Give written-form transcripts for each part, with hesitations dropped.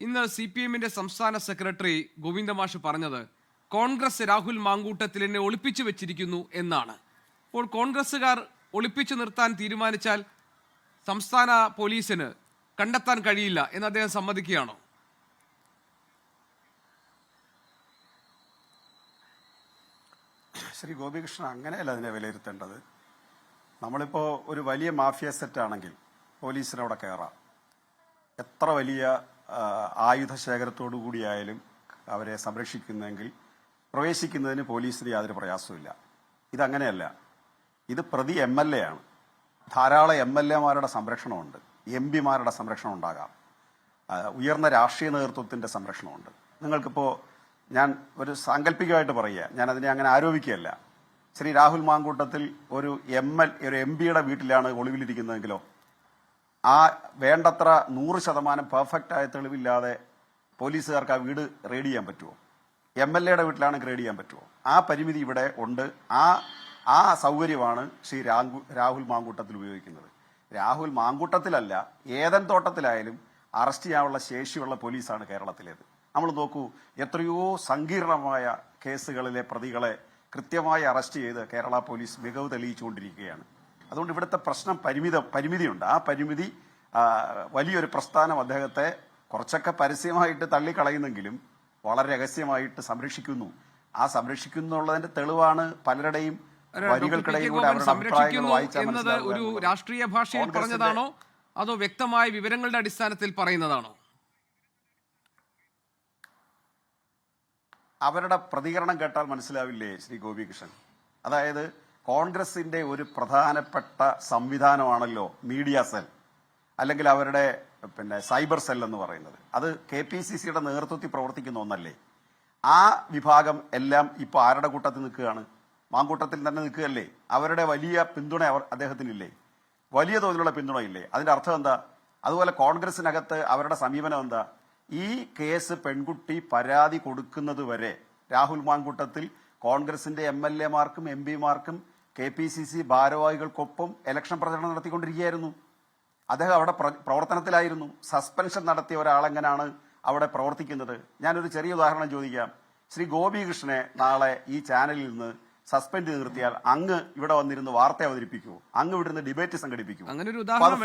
ഇന്ന് CPM-ന്റെ സംസ്ഥാന സെക്രട്ടറി ഗോവിന്ദമാഷ് പറഞ്ഞത് കോൺഗ്രസ് രാഹുൽ മാങ്കൂട്ടത്തിലിനെ ഒളിപ്പിച്ചു വെച്ചിരിക്കുന്നു എന്നാണ്. അപ്പോൾ കോൺഗ്രസ്സുകാർ ഒളിപ്പിച്ചു നിർത്താൻ തീരുമാനിച്ചാൽ സംസ്ഥാന പോലീസിന് കണ്ടെത്താൻ കഴിയില്ല എന്ന് അദ്ദേഹം സമ്മതിക്കുകയാണോ? ശ്രീ ഗോപികൃഷ്ണൻ, അങ്ങനെയല്ല അതിനെ വിലയിരുത്തേണ്ടത്. നമ്മളിപ്പോൾ ഒരു വലിയ മാഫിയ സെറ്റാണെങ്കിൽ പോലീസിനവിടെ കയറാം. എത്ര വലിയ ആയുധ ശേഖരത്തോടു കൂടിയായാലും അവരെ സംരക്ഷിക്കുന്നെങ്കിൽ പ്രവേശിക്കുന്നതിന് പോലീസിന് യാതൊരു പ്രയാസവുമില്ല. ഇതങ്ങനെയല്ല. ഇത് പ്രതി MLA ആണ്. ധാരാളം MLA-മാരുടെ സംരക്ഷണമുണ്ട്, MP-മാരുടെ സംരക്ഷണം ഉണ്ടാകാം, ഉയർന്ന രാഷ്ട്രീയ നേതൃത്വത്തിൻ്റെ സംരക്ഷണമുണ്ട്. നിങ്ങൾക്കിപ്പോൾ ഞാൻ ഒരു സാങ്കല്പികമായിട്ട് പറയുക, ഞാൻ അതിനെ അങ്ങനെ ആരോപിക്കുകയല്ല. ശ്രീ രാഹുൽ മാങ്കൂട്ടത്തിൽ ഒരു MP-യുടെ വീട്ടിലാണ് ഒളിവിലിരിക്കുന്നതെങ്കിലോ ആ വേണ്ടത്ര 100% പെർഫെക്റ്റായ തെളിവില്ലാതെ പോലീസുകാർക്ക് ആ വീട് റെയ്ഡ് ചെയ്യാൻ പറ്റുമോ? MLA-യുടെ വീട്ടിലാണെങ്കിൽ റെയ്ഡ് ചെയ്യാൻ പറ്റുമോ? ആ പരിമിതി ഇവിടെ ഉണ്ട്. ആ സൗകര്യമാണ് ശ്രീ രാഹുൽ മാങ്കൂട്ടത്തിൽ ഉപയോഗിക്കുന്നത്. രാഹുൽ മാങ്കൂട്ടത്തിലല്ല, ഏതൻ തോട്ടത്തിലായാലും അറസ്റ്റ് ചെയ്യാനുള്ള ശേഷിയുള്ള പോലീസാണ് കേരളത്തിലേത്. നമ്മൾ നോക്കൂ, എത്രയോ സങ്കീർണമായ കേസുകളിലെ പ്രതികളെ കൃത്യമായി അറസ്റ്റ് ചെയ്ത് കേരള പോലീസ് മികവ് തെളിയിച്ചുകൊണ്ടിരിക്കുകയാണ്. അതുകൊണ്ട് ഇവിടുത്തെ പ്രശ്നം പരിമിതിയുണ്ട്. ആ പരിമിതി വലിയൊരു പ്രസ്ഥാനം അദ്ദേഹത്തെ കുറച്ചൊക്കെ പരസ്യമായിട്ട് തള്ളിക്കളയുന്നെങ്കിലും വളരെ രഹസ്യമായിട്ട് സംരക്ഷിക്കുന്നു. ആ സംരക്ഷിക്കുന്നുള്ളതിന്റെ തെളിവാണ് പലരുടെയും വരികൾക്കിടയിലൂടെ അവരുടെ അഭിപ്രായങ്ങൾ വായിച്ചത്. ഒരു രാഷ്ട്രീയ ഭാഷയിൽ പറഞ്ഞതാണോ അതോ വ്യക്തമായ വിവരങ്ങളുടെ അടിസ്ഥാനത്തിൽ പറയുന്നതാണോ? അവരുടെ പ്രതികരണം കേട്ടാൽ മനസ്സിലാവില്ലേ ശ്രീ ഗോപികൃഷ്ണൻ? അതായത് കോൺഗ്രസിന്റെ ഒരു പ്രധാനപ്പെട്ട സംവിധാനമാണല്ലോ മീഡിയ സെൽ, അല്ലെങ്കിൽ അവരുടെ സൈബർ സെൽ എന്ന് പറയുന്നത്. അത് KPCC-യുടെ നേതൃത്വത്തിൽ പ്രവർത്തിക്കുന്ന ഒന്നല്ലേ? ആ വിഭാഗം എല്ലാം ഇപ്പോൾ ആരുടെ കൂട്ടത്തിൽ നിൽക്കുകയാണ്? മാങ്കൂട്ടത്തിൽ തന്നെ നിൽക്കുകയല്ലേ? അവരുടെ വലിയ പിന്തുണ അദ്ദേഹത്തിനില്ലേ? വലിയ തോതിലുള്ള പിന്തുണയില്ലേ? അതിന്റെ അർത്ഥം എന്താ? അതുപോലെ കോൺഗ്രസിനകത്ത് അവരുടെ സമീപനം എന്താ? ഈ കേസ് പെൺകുട്ടി പരാതി കൊടുക്കുന്നത് വരെ രാഹുൽ മാങ്കൂട്ടത്തിൽ കോൺഗ്രസിന്റെ MLA-മാർക്കും MP-മാർക്കും KPCC ഭാരവാഹികൾക്കൊപ്പം ഇലക്ഷൻ പ്രചരണം നടത്തിക്കൊണ്ടിരിക്കുകയായിരുന്നു. അദ്ദേഹം അവിടെ പ്രവർത്തനത്തിലായിരുന്നു. സസ്പെൻഷൻ നടത്തിയ ഒരാളെങ്ങനെയാണ് അവിടെ പ്രവർത്തിക്കുന്നത്? ഞാനൊരു ചെറിയ ഉദാഹരണം ചോദിക്കാം. ശ്രീ ഗോപികൃഷ്ണനെ നാളെ ഈ ചാനലിൽ നിന്ന് സസ്പെൻഡ് നിർത്തിയാൽ അങ്ങ് ഇവിടെ വന്നിരുന്ന് വാർത്ത അവതരിപ്പിക്കുമോ? അങ്ങ് ഇവിടെ നിന്ന് ഡിബേറ്റ് സംഘടിപ്പിക്കുമോ?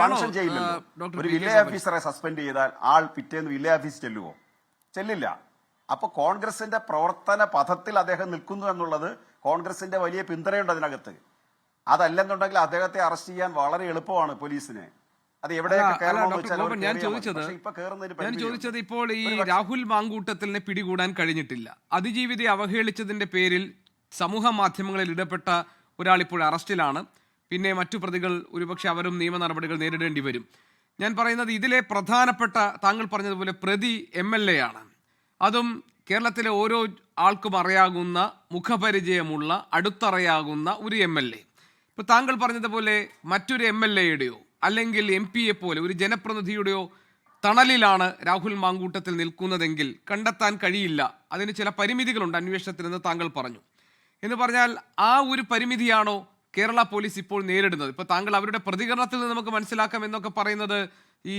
ഫംഗ്ഷൻ ചെയ്യില്ലല്ലോ. ഒരു വില്ലേജ് ഓഫീസറെ സസ്പെൻഡ് ചെയ്താൽ ആൾ പിറ്റേന്ന് വില്ലേജ് ഓഫീസ് ചെല്ലുവോ? ചെല്ലില്ല. അപ്പൊ കോൺഗ്രസിന്റെ പ്രവർത്തന പഥത്തിൽ അദ്ദേഹം നിൽക്കുന്നു എന്നുള്ളത് കോൺഗ്രസിന്റെ വലിയ പിന്തുണയുണ്ട് അതിനകത്ത്. അതല്ലെന്നുണ്ടെങ്കിൽ അദ്ദേഹത്തെ അറസ്റ്റ് ചെയ്യാൻ വളരെ എളുപ്പമാണ് പോലീസിന്. അത് എവിടെയൊക്കെ ഞാൻ ചോദിച്ചത്, ഇപ്പോൾ ഈ രാഹുൽ മാങ്കൂട്ടത്തിലിനെ പിടികൂടാൻ കഴിഞ്ഞിട്ടില്ല. അതിജീവിതയെ അവഹേളിച്ചതിന്റെ പേരിൽ സമൂഹ മാധ്യമങ്ങളിൽ ഇടപെട്ട ഒരാൾ ഇപ്പോൾ അറസ്റ്റിലാണ്. പിന്നെ മറ്റു പ്രതികൾ ഒരുപക്ഷെ അവരും നിയമ നടപടികൾ നേരിടേണ്ടി വരും. ഞാൻ പറയുന്നത്, ഇതിലെ പ്രധാനപ്പെട്ട താങ്കൾ പറഞ്ഞതുപോലെ പ്രതി MLA ആണ്. അതും കേരളത്തിലെ ഓരോ ആൾക്കും അറിയാകുന്ന, മുഖപരിചയമുള്ള, അടുത്തറിയാകുന്ന ഒരു MLA. ഇപ്പോൾ താങ്കൾ പറഞ്ഞതുപോലെ മറ്റൊരു MLA-യുടെയോ അല്ലെങ്കിൽ MP-യെ പോലെ ഒരു ജനപ്രതിനിധിയുടെയോ തണലിലാണ് രാഹുൽ മാങ്കൂട്ടത്തിൽ നിൽക്കുന്നതെങ്കിൽ കണ്ടെത്താൻ കഴിയില്ല. അതിന് ചില പരിമിതികളുണ്ട് അന്വേഷണത്തിനെന്ന് താങ്കൾ പറഞ്ഞു. എന്ന് പറഞ്ഞാൽ ആ ഒരു പരിമിതിയാണോ കേരള പോലീസ് ഇപ്പോൾ നേരിടുന്നത്? ഇപ്പോൾ താങ്കൾ അവരുടെ പ്രതികരണത്തിൽ നിന്ന് നമുക്ക് മനസ്സിലാക്കാം എന്നൊക്കെ പറയുന്നത് ഈ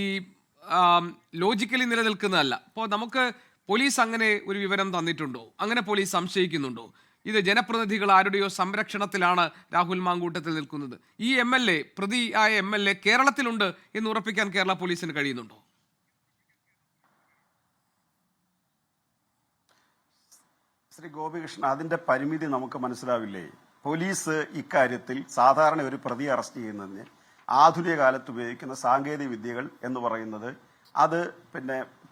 ലോജിക്കലി നിലനിൽക്കുന്നതല്ല. അപ്പോൾ നമുക്ക് പോലീസ് അങ്ങനെ ഒരു വിവരം തന്നിട്ടുണ്ടോ? അങ്ങനെ പോലീസ് സംശയിക്കുന്നുണ്ടോ ഇത് ജനപ്രതിനിധികൾ ആരുടെയോ സംരക്ഷണത്തിലാണ് രാഹുൽ മാങ്കൂട്ടത്തിൽ നിൽക്കുന്നത്? ഈ MLA, പ്രതിയായ MLA കേരളത്തിലുണ്ട് എന്ന് ഉറപ്പിക്കാൻ കേരള പോലീസിന് കഴിയുന്നുണ്ടോ? ശ്രീ ഗോപികൃഷ്ണൻ, അതിന്റെ പരിമിതി നമുക്ക് മനസ്സിലാവില്ലേ? പോലീസ് ഇക്കാര്യത്തിൽ സാധാരണ ഒരു പ്രതി അറസ്റ്റ് ചെയ്യുന്നതിന് ആധുനിക കാലത്ത് ഉപയോഗിക്കുന്ന സാങ്കേതിക വിദ്യകൾ എന്ന് പറയുന്നത് അത്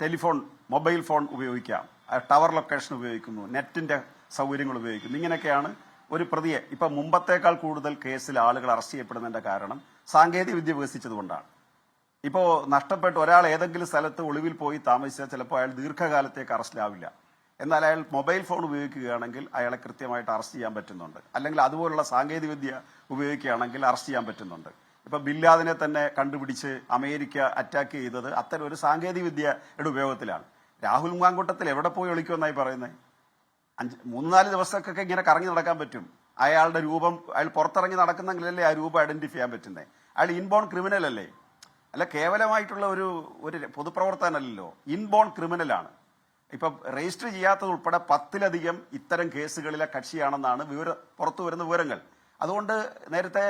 ടെലിഫോൺ, മൊബൈൽ ഫോൺ ഉപയോഗിക്കാം, ടവർ ലൊക്കേഷൻ ഉപയോഗിക്കുന്നു, നെറ്റിന്റെ സൗകര്യങ്ങൾ ഉപയോഗിക്കുന്നു. ഇങ്ങനെയൊക്കെയാണ് ഒരു പ്രതിയെ ഇപ്പൊ മുമ്പത്തേക്കാൾ കൂടുതൽ കേസിൽ ആളുകൾ അറസ്റ്റ് ചെയ്യപ്പെടുന്നതിന്റെ കാരണം സാങ്കേതിക വിദ്യ വികസിച്ചതുകൊണ്ടാണ്. ഇപ്പോൾ നഷ്ടപ്പെട്ട് ഒരാൾ ഏതെങ്കിലും സ്ഥലത്ത് ഒളിവിൽ പോയി താമസിച്ചാൽ ചിലപ്പോൾ അയാൾ ദീർഘകാലത്തേക്ക് അറസ്റ്റിലാവില്ല. എന്നാൽ അയാൾ മൊബൈൽ ഫോൺ ഉപയോഗിക്കുകയാണെങ്കിൽ അയാളെ കൃത്യമായിട്ട് അറസ്റ്റ് ചെയ്യാൻ പറ്റുന്നുണ്ട്. അല്ലെങ്കിൽ അതുപോലുള്ള സാങ്കേതിക വിദ്യ ഉപയോഗിക്കുകയാണെങ്കിൽ അറസ്റ്റ് ചെയ്യാൻ പറ്റുന്നുണ്ട്. ഇപ്പൊ ബില്ലാദിനെ തന്നെ കണ്ടുപിടിച്ച് അമേരിക്ക അറ്റാക്ക് ചെയ്തത് അത്തരം ഒരു സാങ്കേതിക വിദ്യയുടെ ഉപയോഗത്തിലാണ്. രാഹുൽ മാങ്കൂട്ടത്തിൽ എവിടെ പോയി ഒളിക്കുമെന്നായി പറയുന്നത്? 3-4 ദിവസമൊക്കെ ഇങ്ങനെ കറങ്ങി നടക്കാൻ പറ്റും. അയാളുടെ രൂപം, അയാൾ പുറത്തിറങ്ങി നടക്കുന്നെങ്കിലല്ലേ ആ രൂപം ഐഡന്റിഫൈ ചെയ്യാൻ പറ്റുന്നത്. അയാൾ ഇൻബോൺ ക്രിമിനൽ അല്ലേ? അല്ല കേവലമായിട്ടുള്ള ഒരു പൊതുപ്രവർത്തനമല്ലല്ലോ, ഇൻബോൺ ക്രിമിനലാണ്. ഇപ്പൊ രജിസ്റ്റർ ചെയ്യാത്തത് ഉൾപ്പെടെ 10-ലധികം ഇത്തരം കേസുകളിലെ കക്ഷിയാണെന്നാണ് പുറത്തു വരുന്ന വിവരങ്ങൾ. അതുകൊണ്ട് നേരത്തെ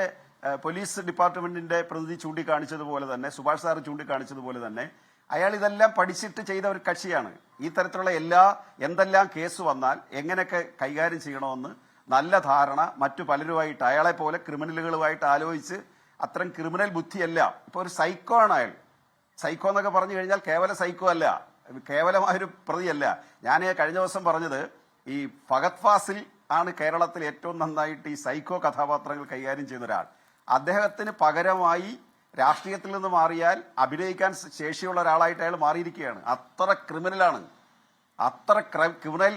പോലീസ് ഡിപ്പാർട്ട്മെന്റിന്റെ പ്രതിനിധി ചൂണ്ടിക്കാണിച്ചതുപോലെ തന്നെ, സുഭാഷ് സാർ ചൂണ്ടിക്കാണിച്ചതുപോലെ തന്നെ, അയാൾ ഇതെല്ലാം പഠിച്ചിട്ട് ചെയ്ത ഒരു കക്ഷിയാണ്. ഈ തരത്തിലുള്ള എന്തെല്ലാം കേസ് വന്നാൽ എങ്ങനെയൊക്കെ കൈകാര്യം ചെയ്യണമെന്ന് നല്ല ധാരണ മറ്റു പലരുമായിട്ട്, അയാളെ പോലെ ക്രിമിനലുകളുമായിട്ട് ആലോചിച്ച്, അത്തരം ക്രിമിനൽ ബുദ്ധിയല്ല. ഇപ്പൊ ഒരു സൈക്കോ ആണ് അയാൾ. സൈക്കോ എന്നൊക്കെ പറഞ്ഞു കഴിഞ്ഞാൽ കേവല സൈക്കോ അല്ല, കേവലമായൊരു പ്രതിയല്ല. ഞാൻ കഴിഞ്ഞ ദിവസം പറഞ്ഞത് ഈ ഫഹദ് ഫാസിൽ ആണ് കേരളത്തിൽ ഏറ്റവും നന്നായിട്ട് ഈ സൈക്കോ കഥാപാത്രങ്ങൾ കൈകാര്യം ചെയ്യുന്ന ഒരാൾ. അദ്ദേഹത്തിന് പകരമായി രാഷ്ട്രീയത്തിൽ നിന്ന് മാറിയാൽ അഭിനയിക്കാൻ ശേഷിയുള്ള ഒരാളായിട്ട് അയാൾ മാറിയിരിക്കുകയാണ്. അത്ര ക്രിമിനലാണ്. അത്ര ക്രിമിനൽ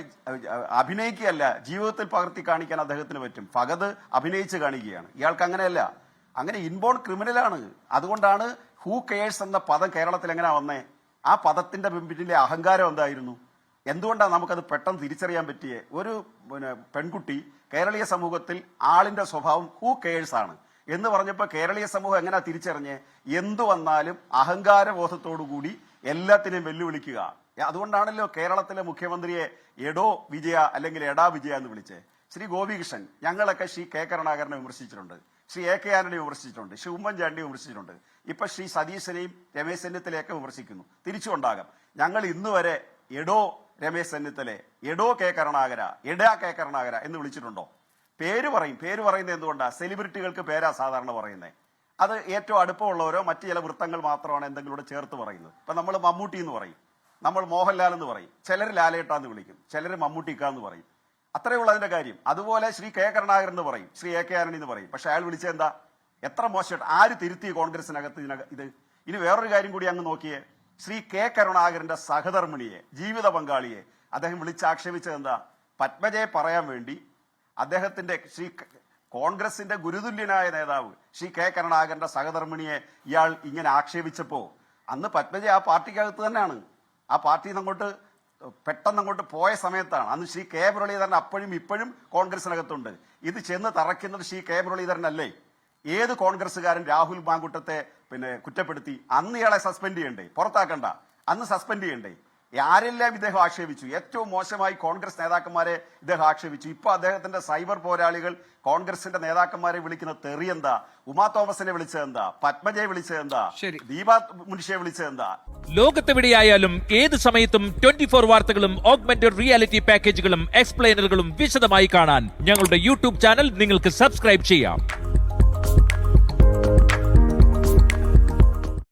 അഭിനയിക്കുകയല്ല, ജീവിതത്തിൽ പകർത്തി കാണിക്കാൻ അദ്ദേഹത്തിന് പറ്റും. ഫഹദ് അഭിനയിച്ച് കാണിക്കുകയാണ്, ഇയാൾക്ക് അങ്ങനെയല്ല. അങ്ങനെ ഇൻബോൺ ക്രിമിനലാണ്. അതുകൊണ്ടാണ് ഹൂ കെയേഴ്സ് എന്ന പദം കേരളത്തിൽ എങ്ങനെ വന്നേ? ആ പദത്തിന്റെ പിന്നിലെ അഹങ്കാരം എന്തായിരുന്നു? എന്തുകൊണ്ടാണ് നമുക്കത് പെട്ടെന്ന് തിരിച്ചറിയാൻ പറ്റിയേ? ഒരു പെൺകുട്ടി കേരളീയ സമൂഹത്തിൽ ആളിന്റെ സ്വഭാവം ഹൂ കെയേഴ്സ് ആണ് എന്ന് പറഞ്ഞപ്പോൾ കേരളീയ സമൂഹം എങ്ങനെയാ തിരിച്ചറിഞ്ഞ്? എന്തു വന്നാലും അഹങ്കാരബോധത്തോടുകൂടി എല്ലാത്തിനെയും വെല്ലുവിളിക്കുക. അതുകൊണ്ടാണല്ലോ കേരളത്തിലെ മുഖ്യമന്ത്രിയെ എടോ വിജയ അല്ലെങ്കിൽ എടാ വിജയ എന്ന് വിളിച്ചേ. ശ്രീ ഗോപികൃഷ്ണൻ, ഞങ്ങളൊക്കെ ശ്രീ കെ കരുണാകരനെ വിമർശിച്ചിട്ടുണ്ട്, ശ്രീ എ കെ ആന്റണിയെ വിമർശിച്ചിട്ടുണ്ട്, ശ്രീ ഉമ്മൻചാണ്ടിയെ വിമർശിച്ചിട്ടുണ്ട്, ഇപ്പൊ ശ്രീ സതീശനെയും രമേശ് ചെന്നിത്തലയൊക്കെ വിമർശിക്കുന്നു. തിരിച്ചുണ്ടാകാം. ഞങ്ങൾ ഇന്ന് വരെ എടോ രമേശ് ചെന്നിത്തലെ, എടോ കെ കരുണാകര, എടാ കെ കരുണാകര എന്ന് വിളിച്ചിട്ടുണ്ടോ? പേര് പറയും. പേര് പറയുന്നത് എന്തുകൊണ്ടാ? സെലിബ്രിറ്റികൾക്ക് പേരാ സാധാരണ പറയുന്നത്. അത് ഏറ്റവും അടുപ്പമുള്ളവരോ മറ്റു ചില വൃത്തങ്ങൾ മാത്രമാണ് എന്തെങ്കിലും ചേർത്ത് പറയുന്നത്. ഇപ്പൊ നമ്മൾ മമ്മൂട്ടി എന്ന് പറയും, നമ്മൾ മോഹൻലാൽ എന്ന് പറയും, ചിലർ ലാലേട്ടാന്ന് വിളിക്കും, ചിലർ മമ്മൂട്ടിക്കാന്ന് പറയും. അത്രയേ ഉള്ളൂ അതിന്റെ കാര്യം. അതുപോലെ ശ്രീ കെ കരുണാകരൻ എന്ന് പറയും, ശ്രീ എ കെ ആന്റണി എന്ന് പറയും. പക്ഷെ അയാൾ വിളിച്ചത് എന്താ? എത്ര മോശമായിട്ട് ആര് തിരുത്തി കോൺഗ്രസിനകത്ത് ഇത്? ഇനി വേറൊരു കാര്യം കൂടി അങ്ങ് നോക്കിയേ. ശ്രീ കെ കരുണാകരന്റെ സഹധർമ്മിണിയെ, ജീവിത പങ്കാളിയെ അദ്ദേഹം വിളിച്ചാക്ഷേപിച്ചത് എന്താ? പത്മജയെ പറയാൻ വേണ്ടി അദ്ദേഹത്തിന്റെ കോൺഗ്രസിന്റെ ഗുരുതുല്യനായ നേതാവ് ശ്രീ കെ കരുണാകരന്റെ സഹധർമ്മിണിയെ ഇയാൾ ഇങ്ങനെ ആക്ഷേപിച്ചപ്പോ അന്ന് പത്മജ ആ പാർട്ടിക്കകത്ത് തന്നെയാണ്. ആ പാർട്ടിയിൽ നിന്ന് അങ്ങോട്ട് പെട്ടെന്ന് അങ്ങോട്ട് പോയ സമയത്താണ്. അന്ന് ശ്രീ കെ മുരളീധരൻ അപ്പോഴും ഇപ്പോഴും കോൺഗ്രസിനകത്തുണ്ട്. ഇത് ചെന്ന് തറയ്ക്കുന്നത് ശ്രീ കെ മുരളീധരനല്ലേ? ഏത് കോൺഗ്രസ്സുകാരൻ രാഹുൽ മാങ്കൂട്ടത്തെ കുറ്റപ്പെടുത്തി? അന്ന് ഇയാളെ സസ്പെൻഡ് ചെയ്യണ്ടേ? പുറത്താക്കണ്ട, അന്ന് സസ്പെൻഡ് ചെയ്യണ്ടേ? ആരെല്ലാം ഇദ്ദേഹം ആക്ഷേപിച്ചു? ഏറ്റവും മോശമായി കോൺഗ്രസ് നേതാക്കന്മാരെ ഇദ്ദേഹം ആക്ഷേപിച്ചു. ഇപ്പൊ അദ്ദേഹത്തിന്റെ സൈബർ പോരാളികൾ കോൺഗ്രസിന്റെ നേതാക്കന്മാരെ വിളിക്കുന്ന തെറി എന്താ? ഉമാ തോമസിനെ വിളിച്ചതെന്താ? പത്മജയെ വിളിച്ചതെന്താ? ദീപാ മുൻഷിയെ വിളിച്ചതെന്താ? ലോകത്തെവിടെയായാലും ഏത് സമയത്തും 24 വാർത്തകളും ഓഗ്മെന്റഡ് റിയാലിറ്റി പാക്കേജുകളും എക്സ്പ്ലെയിനറുകളും വിശദമായി കാണാൻ ഞങ്ങളുടെ യൂട്യൂബ് ചാനൽ നിങ്ങൾക്ക് സബ്സ്ക്രൈബ് ചെയ്യാം.